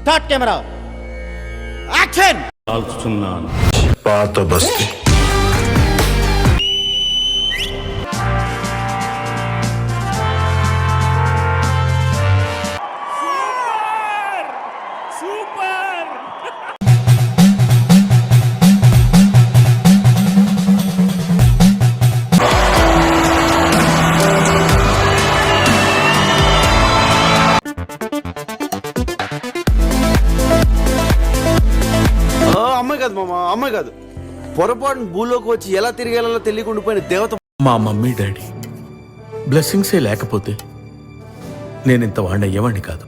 Start camera action. కాల్చుతున్నాను. పాత బస్తీ అమ్మాయి కాదు మామ, అమ్మాయి కాదు. పొరపాటున భూలోకి వచ్చి ఎలా తిరిగేలా తెలియకుండా పోయిన దేవత. మా మమ్మీ డాడీ బ్లెస్సింగ్సే లేకపోతే నేను ఇంత వాడిని అయ్యేవాడిని కాదు.